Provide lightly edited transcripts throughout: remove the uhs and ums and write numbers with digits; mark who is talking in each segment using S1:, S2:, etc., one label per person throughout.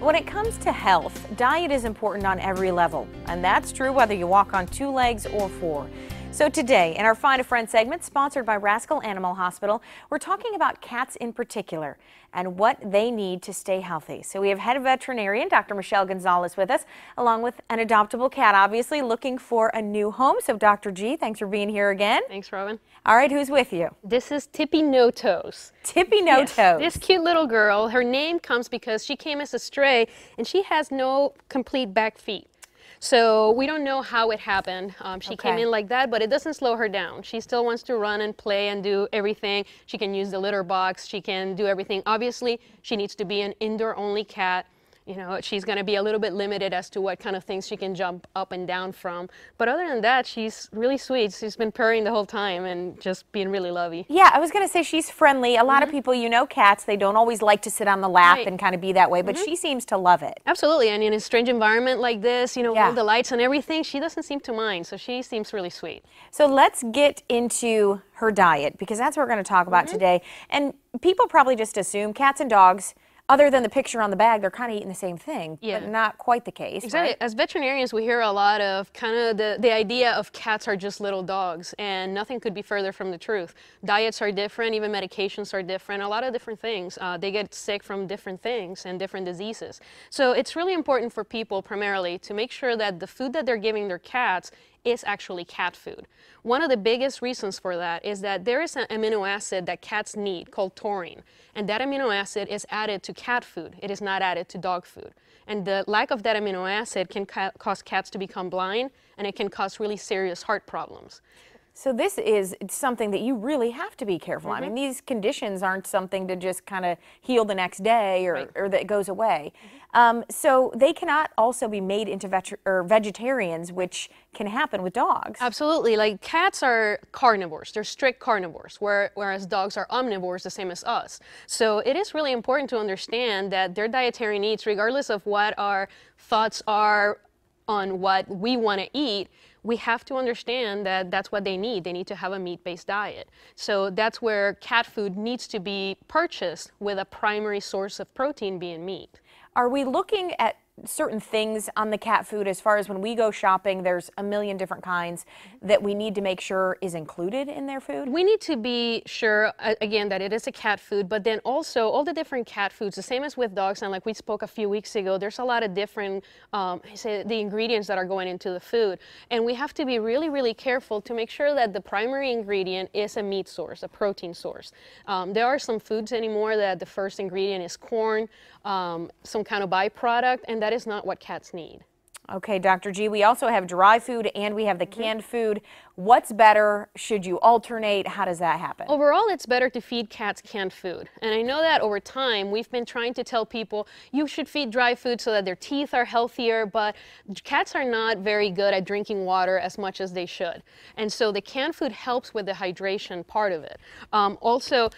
S1: When it comes to health, diet is important on every level, and that's true whether you walk on 2 legs or 4. So today, in our Find a Friend segment, sponsored by Rascal Animal Hospital, we're talking about cats in particular and what they need to stay healthy. So we have head veterinarian Dr. Michelle Gonzalez with us, along with an adoptable cat, obviously looking for a new home. So Dr. G, thanks for being here again.
S2: Thanks, Robin.
S1: All right, who's with you?
S2: This is Tippy No Toes.
S1: Tippy No
S2: Yes,
S1: Toes.
S2: this cute little girl, her name comes because she came as a stray and she has no complete back feet. So we don't know how it happened. She came in like that, but it doesn't slow her down. She still wants to run and play and do everything. She can use the litter box. She can do everything. Obviously, she needs to be an indoor-only cat. You know, she's going to be a little bit limited as to what kind of things she can jump up and down from. But other than that, she's really sweet. She's been purring the whole time and just being really lovey.
S1: Yeah, I was going to say she's friendly. A lot of people, you know, cats, they don't always like to sit on the lap and kind of be that way, but she seems to love it.
S2: Absolutely, and in a strange environment like this, you know, all the lights and everything, she doesn't seem to mind, so she seems really sweet.
S1: So let's get into her diet, because that's what we're going to talk about today. And people probably just assume cats and dogs, other than the picture on the bag, they're kind of eating the same thing, but not quite the case.
S2: Exactly.
S1: Right?
S2: As veterinarians, we hear a lot of kind of the idea of cats are just little dogs, and nothing could be further from the truth. Diets are different, even medications are different, a lot of different things. They get sick from different things and different diseases. So it's really important for people primarily to make sure that the food that they're giving their cats is actually cat food. One of the biggest reasons for that is that there is an amino acid that cats need called taurine, and that amino acid is added to cat food. It is not added to dog food. And the lack of that amino acid can cause cats to become blind, and it can cause really serious heart problems.
S1: So this is something that you really have to be careful. I mean, these conditions aren't something to just kind of heal the next day or that goes away. So they cannot also be made into vegetarians, which can happen with dogs.
S2: Absolutely. Like cats are carnivores. They're strict carnivores, whereas dogs are omnivores, the same as us. So it is really important to understand that their dietary needs, regardless of what our thoughts are on what we want to eat, we have to understand that that's what they need. They need to have a meat-based diet. So that's where cat food needs to be purchased with a primary source of protein being meat.
S1: Are we looking at certain things on the cat food as far as when we go shopping, there's a million different kinds that we need to make sure is included in their food?
S2: We need to be sure, again, that it is a cat food, but then also all the different cat foods, the same as with dogs, and like we spoke a few weeks ago, there's a lot of different, the ingredients that are going into the food. And we have to be really, really careful to make sure that the primary ingredient is a meat source, a protein source. There are some foods anymore that the first ingredient is corn, some kind of byproduct, and that is not what cats need.
S1: Okay, Dr. G, we also have dry food and we have the canned food. What's better? Should you alternate? How does that happen?
S2: Overall, it's better to feed cats canned food. And I know that over time, we've been trying to tell people you should feed dry food so that their teeth are healthier, but cats are not very good at drinking water as much as they should. And so the canned food helps with the hydration part of it. Also,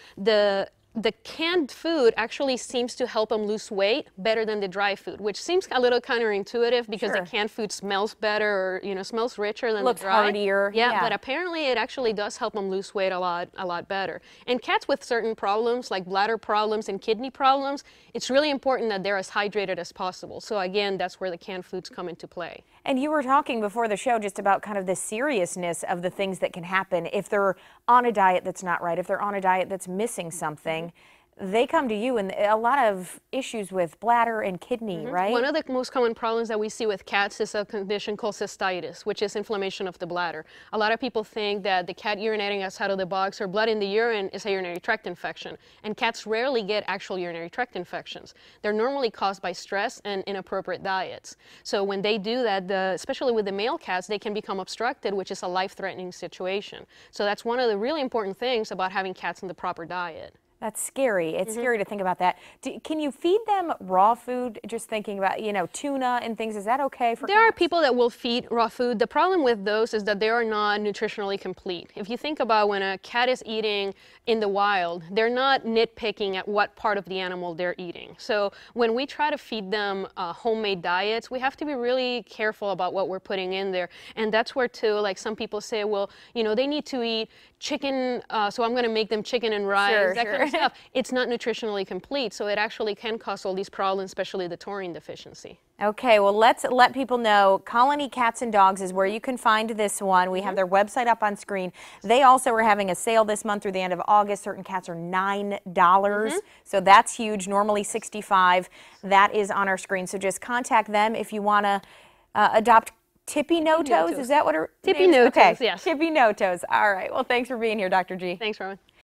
S2: the canned food actually seems to help them lose weight better than the dry food, which seems a little counterintuitive because the canned food smells better or, you know, smells richer than the dry.
S1: Looks heartier.
S2: Yeah, but apparently it actually does help them lose weight a lot better. And cats with certain problems like bladder problems and kidney problems, it's really important that they're as hydrated as possible. So again, that's where the canned foods come into play.
S1: And you were talking before the show just about kind of the seriousness of the things that can happen if they're on a diet that's not right, if they're on a diet that's missing something. They come to you, and a lot of issues with bladder and kidney, right?
S2: One of the most common problems that we see with cats is a condition called cystitis, which is inflammation of the bladder. A lot of people think that the cat urinating outside of the box or blood in the urine is a urinary tract infection, and cats rarely get actual urinary tract infections. They're normally caused by stress and inappropriate diets. So when they do that, especially with the male cats, they can become obstructed, which is a life-threatening situation. So that's one of the really important things about having cats in the proper diet.
S1: That's scary. It's scary to think about that. Can you feed them raw food? Just thinking about, you know, tuna and things. Is that okay for
S2: There are people that will feed raw food. The problem with those is that they are not nutritionally complete. If you think about when a cat is eating in the wild, they're not nitpicking at what part of the animal they're eating. So when we try to feed them homemade diets, we have to be really careful about what we're putting in there. And that's where too, like some people say, well, you know, they need to eat chicken, so I'm going to make them chicken and rice, that kind of stuff, it's not nutritionally complete. So it actually can cause all these problems, especially the taurine deficiency.
S1: Okay, well, let's let people know Colony Cats and Dogs is where you can find this one. We have their website up on screen. They also are having a sale this month through the end of August. Certain cats are $9, so that's huge. Normally $65. That is on our screen. So just contact them if you want to adopt Tippy No Toes. Is that what her
S2: Tippy
S1: name is?
S2: No
S1: Okay.
S2: Toes, yes.
S1: Tippy No Toes. All right. Well, thanks for being here, Dr. G.
S2: Thanks, Rowan.